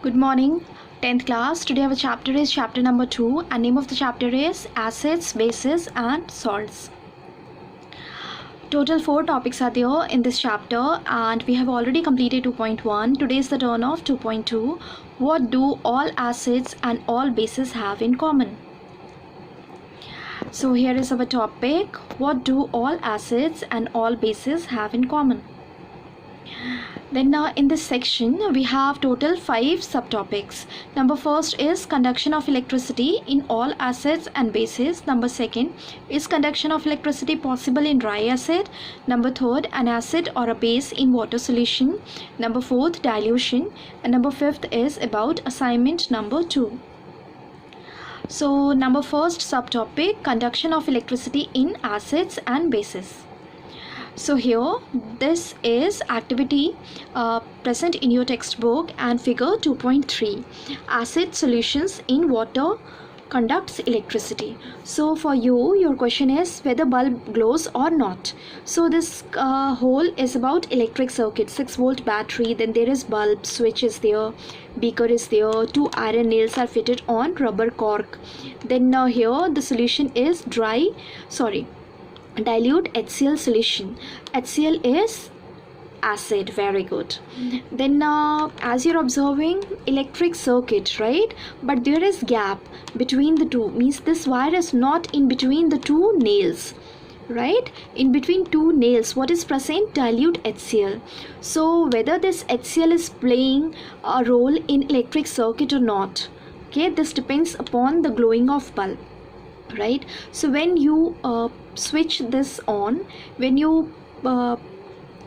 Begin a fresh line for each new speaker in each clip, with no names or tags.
Good morning, 10th class. Today our chapter is chapter number 2 and name of the chapter is Acids, Bases and Salts. Total 4 topics are there in this chapter and we have already completed 2.1. Today is the turn of 2.2. What do all acids and all bases have in common? So here is our topic. What do all acids and all bases have in common? Then in this section we have total 5 subtopics. Number first is conduction of electricity in all acids and bases. Number second is conduction of electricity possible in dry acid. Number third, an acid or a base in water solution. Number fourth, dilution. And number fifth is about assignment number 2. So number first subtopic, conduction of electricity in acids and bases. So here this is activity present in your textbook and figure 2.3. Acid solutions in water conducts electricity. So for you, your question is whether bulb glows or not. So this whole is about electric circuit, 6-volt battery, then there is bulb, switch is there, beaker is there, 2 iron nails are fitted on rubber cork. Then here the solution is dilute HCl solution. HCl is acid. Very good. Then as you're observing electric circuit, right, but there is gap between the two, means this wire is not in between the two nails, right? In between two nails what is present? Dilute HCl. So whether this HCl is playing a role in electric circuit or not, okay, this depends upon the glowing of bulb, right? So when you switch this on, when you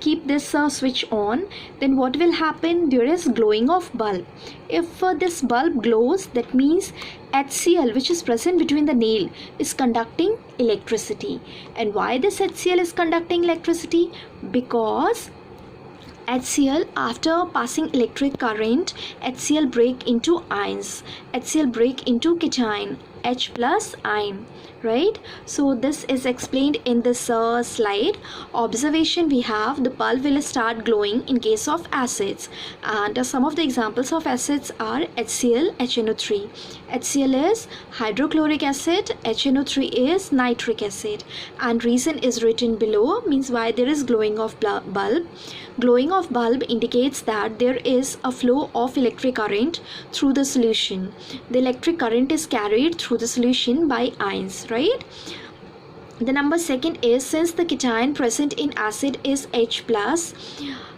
keep this switch on, then what will happen? There is glowing of bulb. If this bulb glows, that means HCl, which is present between the nail, is conducting electricity. And why this HCl is conducting electricity? Because HCl, after passing electric current, HCl break into ions. HCl break into cation, H plus ion, right? So this is explained in this slide. Observation we have, the bulb will start glowing in case of acids, and some of the examples of acids are HCl, HNO3. HCl is hydrochloric acid, HNO3 is nitric acid, and reason is written below, means why there is glowing of bulb. Glowing of bulb indicates that there is a flow of electric current through the solution. The electric current is carried through the solution by ions, right? The number second is, since the cation present in acid is H plus,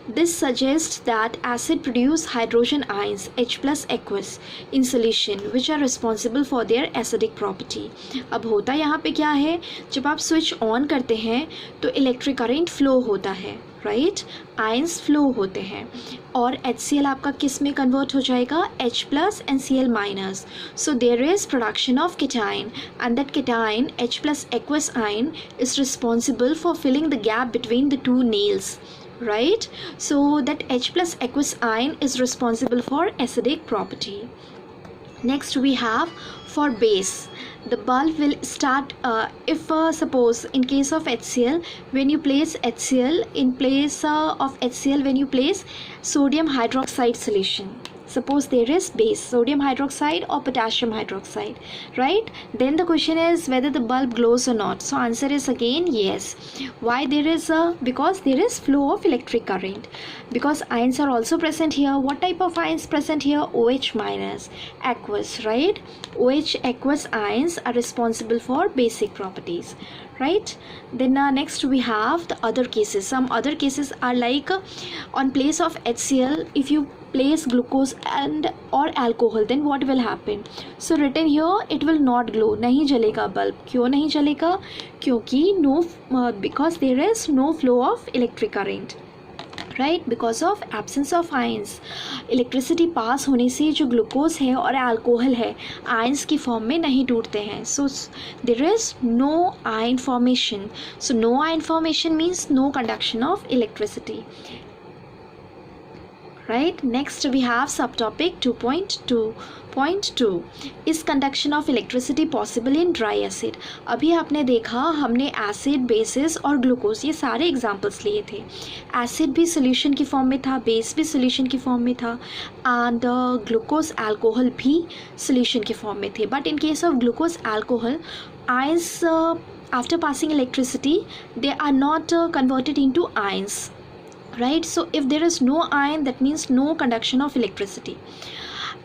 this suggests that acid produce hydrogen ions H plus aqueous in solution, which are responsible for their acidic property. अब होता यहाँ पे क्या है, जब आप switch on करते हैं तो इलेक्ट्रिक करंट फ्लो होता है, राइट, आयंस फ्लो होते हैं, और HCl आपका किस में कन्वर्ट हो जाएगा? H plus and Cl minus. So there is production of cation, and that cation, H plus aqueous ion, is responsible for filling the gap between the two nails, right? So that H plus aqueous ion is responsible for acidic property. Next we have for base. The bulb will start if suppose in case of HCl, when you place HCl, in place of HCl, when you place sodium hydroxide solution, suppose there is base sodium hydroxide or potassium hydroxide, right? Then the question is whether the bulb glows or not. So answer is again yes. Why there is because there is flow of electric current, because ions are also present here. What type of ions present here? OH minus, aqueous, right? OH aqueous ions are responsible for basic properties, right? Then next we have the other cases. Some other cases are like on place of HCl, if you place glucose and or alcohol, then what will happen? So written here, it will not glow, नहीं जलेगा bulb. क्यों नहीं जलेगा? क्योंकि because there is no flow of electric current, right? Because of absence of ions. Electricity pass होने से जो glucose है और अल्कोहल है आयंस की फॉर्म में नहीं टूटते हैं. So there is no ion formation. So no ion formation means no conduction of electricity, right? Next we have subtopic 2.2.2 is conduction of electricity possible in dry acid. अभी आपने देखा हमने एसिड, बेसिस और glucose ये सारे examples लिए थे. Acid भी सोल्यूशन की फॉर्म में था, बेस भी सोल्यूशन की फॉर्म में था एंड ग्लूकोज अल्कोहल भी सोल्यूशन की फॉर्म में थे. But in case of glucose alcohol, ions after passing electricity they are not converted into ions, right? So if there is no ion, that means no conduction of electricity.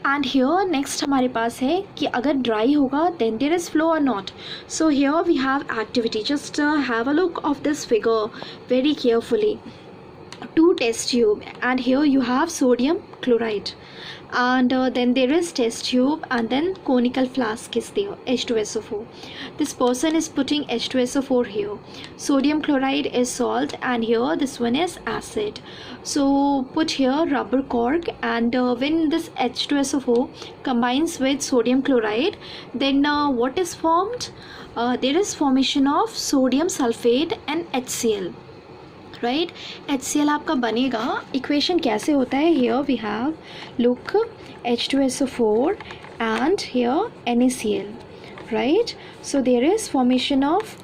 And here next हमारे पास है कि अगर dry होगा then there is flow or not. So here we have activity. Just have a look of this figure very carefully. 2 test tube and here you have sodium chloride and then there is test tube and then conical flask is there, H2SO4. This person is putting H2SO4 here. Sodium chloride is salt and here this one is acid. So put here rubber cork and when this H2SO4 combines with sodium chloride, then what is formed? There is formation of sodium sulfate and HCl. Right, HCl आपका बनेगा. Equation कैसे होता है? Here we have look H2SO4 and here NaCl, right? So there is formation of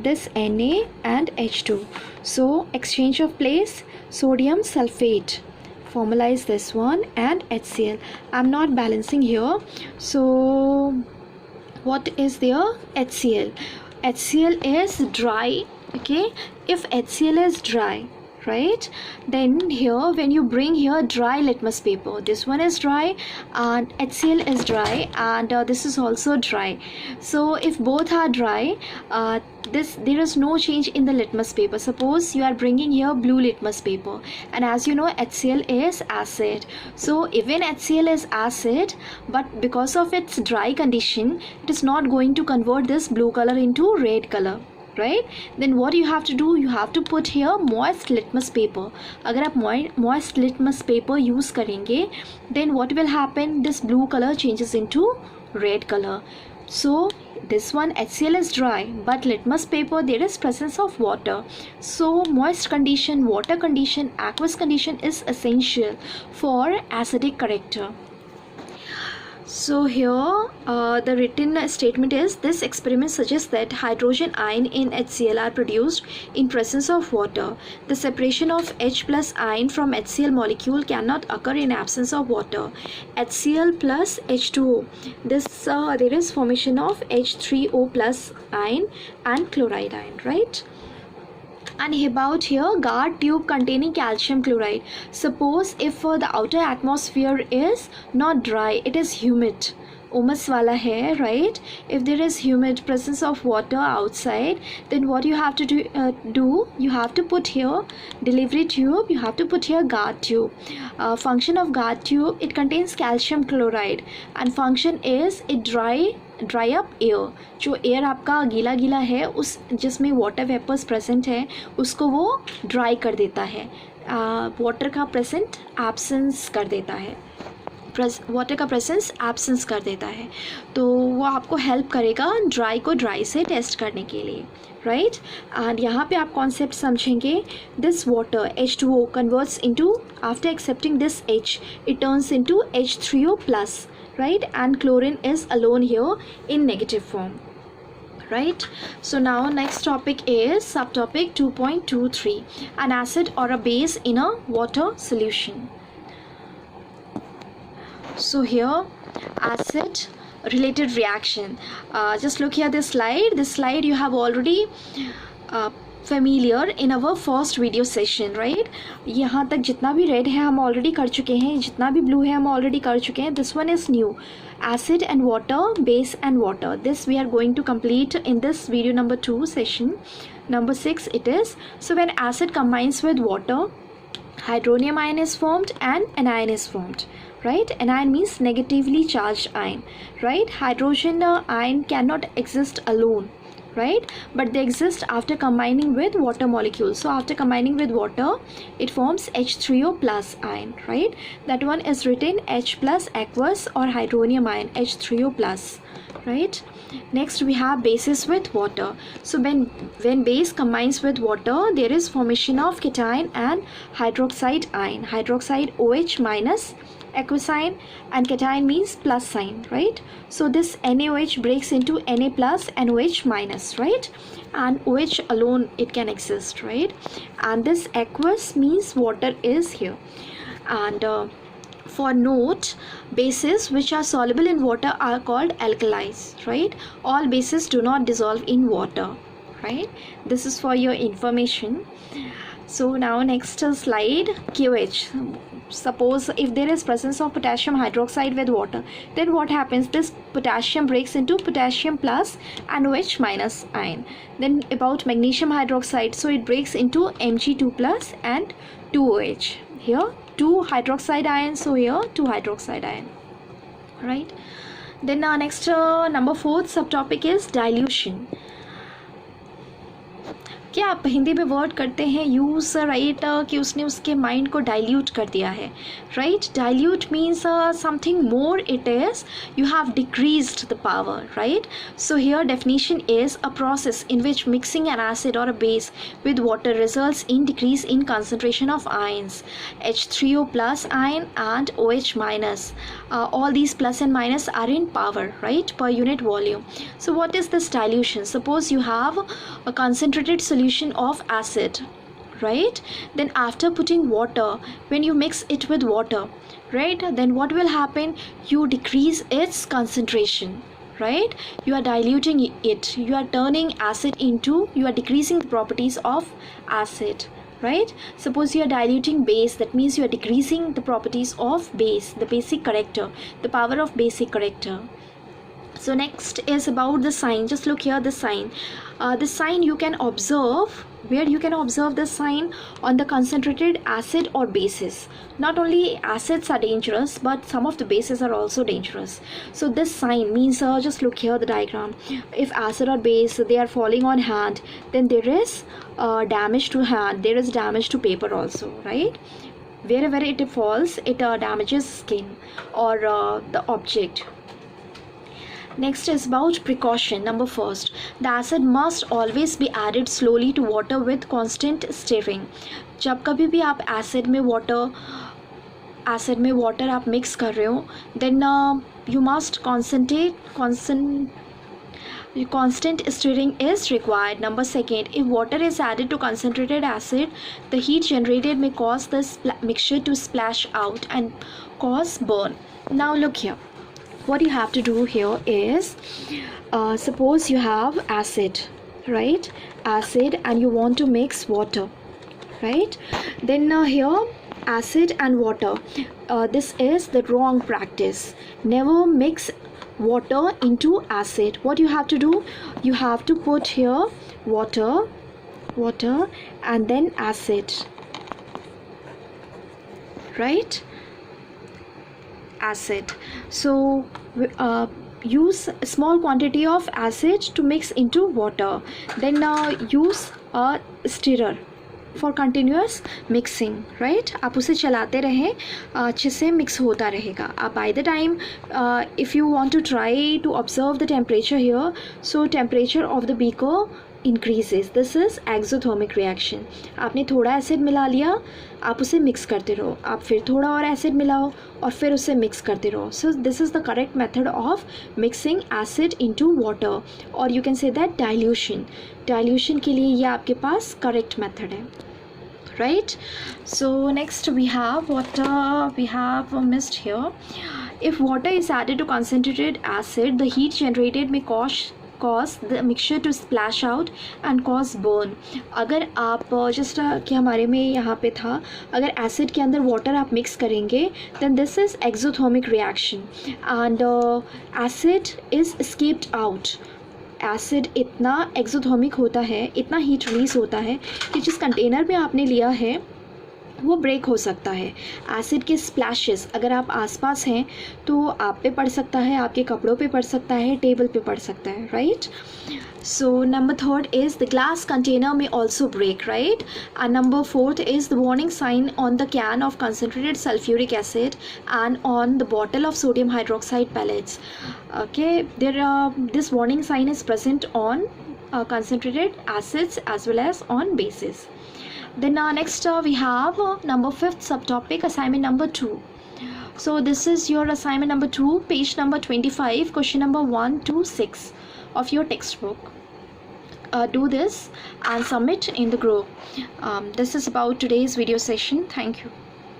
this Na and H2. So exchange of place, sodium sulfate, formalize this one and HCl. I'm not balancing here. So what is there? HCl. HCl is dry. Okay, if HCl is dry, right, then here when you bring here dry litmus paper, this one is dry and HCl is dry and this is also dry. So if both are dry, there is no change in the litmus paper. Suppose you are bringing here blue litmus paper and as you know HCl is acid. So even HCl is acid, but because of its dry condition it is not going to convert this blue color into red color, right? Then what you have to do, you have to put here moist litmus paper. अगर आप moist litmus paper use करेंगे then what will happen? This blue color changes into red color. So this one HCl is dry but litmus paper there is presence of water. So moist condition, water condition, aqueous condition is essential for acidic character. So here the written statement is this experiment suggests that hydrogen ion in HCl are produced in presence of water. The separation of H plus ion from HCl molecule cannot occur in absence of water. HCl plus H2O. This there is formation of H3O plus ion and chloride ion, right? And about here guard tube containing calcium chloride. Suppose if the outer atmosphere is not dry, it is humid, उमस वाला है, right? If there is humid presence of water outside, then what you have to do, you have to put here delivery tube, you have to put here guard tube. Function of guard tube, it contains calcium chloride and function is it dry up air. जो air आपका गीला गीला है उस जिसमें water vapours present है उसको वो ड्राई कर देता है, वाटर का प्रेजेंट एब्सेंस कर देता है, वाटर का प्रेजेंस एब्सेंस कर देता है. तो वो आपको हेल्प करेगा ड्राई को ड्राई से टेस्ट करने के लिए, राइट? एंड यहाँ पे आप कॉन्सेप्ट समझेंगे. This water H2O converts into, after accepting this H it turns into H3O plus, right? And chlorine is alone here in negative form, right? So now next topic is subtopic 2.23, an acid or a base in a water solution. So here acid related reaction, just look here this slide you have already familiar in our first video session, right? यहाँ तक जितना भी red है हम already कर चुके हैं, जितना भी ब्लू है हम ऑलरेडी कर चुके हैं. This one is new, acid and water, base and water. This we are going to complete in this video number 2 session. Number 6 it is. So when acid combines with water, hydronium ion is formed and anion is formed, right? Anion means negatively charged ion, right? Hydrogen ion cannot exist alone, right? But they exist after combining with water molecules. So after combining with water, it forms H3O plus ion, right? That one is written H plus aqueous or hydronium ion, H3O plus, right? Next we have bases with water. So when base combines with water, there is formation of cation and hydroxide ion. Hydroxide OH minus, aqueous sign, and cation means plus sign, right? So this NaOH breaks into Na plus and OH minus, right? And OH alone it can exist, right? And this aqueous means water is here. And for note, bases which are soluble in water are called alkalis, right? All bases do not dissolve in water, right? This is for your information. So now next slide, QH. Suppose if there is presence of potassium hydroxide with water, then what happens? This potassium breaks into potassium plus and OH minus ion. Then about magnesium hydroxide, so it breaks into Mg2 plus and 2OH. Here 2 hydroxide ions, so here 2 hydroxide ion, right? Then next number 4th subtopic is dilution. क्या आप हिंदी में word करते हैं use, right, कि उसने उसके mind को dilute कर दिया है, right? Dilute means something more it is, you have decreased the power, right? So here definition is a process in which mixing an acid और a base with water results in decrease in concentration of ions, H3O plus ion and OH minus. All these plus and minus are in power, right, per unit volume. So what is this dilution? Suppose you have a concentrated solution of acid, right? Then after putting water, when you mix it with water, right, then what will happen? You decrease its concentration, right? You are diluting it, you are turning acid into, you are decreasing the properties of acid, right? Suppose you are diluting base, that means you are decreasing the properties of base, the basic character, the power of basic character. So next is about the sign. Just look here, the sign. The sign you can observe, where you can observe the sign on the concentrated acid or bases. Not only acids are dangerous, but some of the bases are also dangerous. So this sign means, just look here the diagram. If acid or base they are falling on hand, then there is damage to hand, there is damage to paper also, right? Wherever it falls, it damages skin or the object. Next is about precaution. Number 1st, the acid must always be added slowly to water with constant stirring. जब कभी भी आप acid में water आप mix कर रहे हो, then you must constant stirring is required. Number 2nd, if water is added to concentrated acid, the heat generated may cause the mixture to splash out and cause burn. Now look here. What you have to do here is, suppose you have acid, right? Acid, and you want to mix water, right? Then here acid and water, this is the wrong practice. Never mix water into acid. What you have to do, you have to put here water and then acid, right? Acid. So use a small quantity of acid to mix into water. Then use a stirrer for continuous mixing, right? आप उसे चलाते रहें, अच्छे से mix होता रहेगा. By the time if you want to try to observe the temperature here, so temperature of the beaker increases. This is exothermic reaction. आपने थोड़ा एसिड मिला लिया, आप उसे मिक्स करते रहो, आप फिर थोड़ा और एसिड मिलाओ और फिर उसे मिक्स करते रहो. So this is the correct method of mixing acid into water, or you can say that dilution. Dilution के लिए ये आपके पास correct method है, right? So next we have what we have missed here. If water is added to concentrated acid, the heat generated may cause the mixture to splash out and cause burn. अगर आप just कि हमारे में यहाँ पे था, अगर acid के अंदर वाटर आप मिक्स करेंगे, then this is exothermic reaction and acid is escaped out. Acid इतना एक्सोथर्मिक होता है, इतना हीट रिलीज होता है कि जिस कंटेनर में आपने लिया है वो ब्रेक हो सकता है। एसिड के स्प्लैशेस अगर आप आसपास हैं तो आप पे पड़ सकता है, आपके कपड़ों पे पड़ सकता है, टेबल पे पड़ सकता है, right. So number third is the glass container may also break, right? And number fourth is the warning sign on the can of concentrated sulfuric acid and on the bottle of sodium hydroxide pellets. Okay, this warning sign is present on concentrated acids as well as on bases. Then next we have number 5th subtopic, assignment number 2. So this is your assignment number 2, page number 25, question number 1 to 6 of your textbook. Do this and submit in the group. This is about today's video session. Thank you.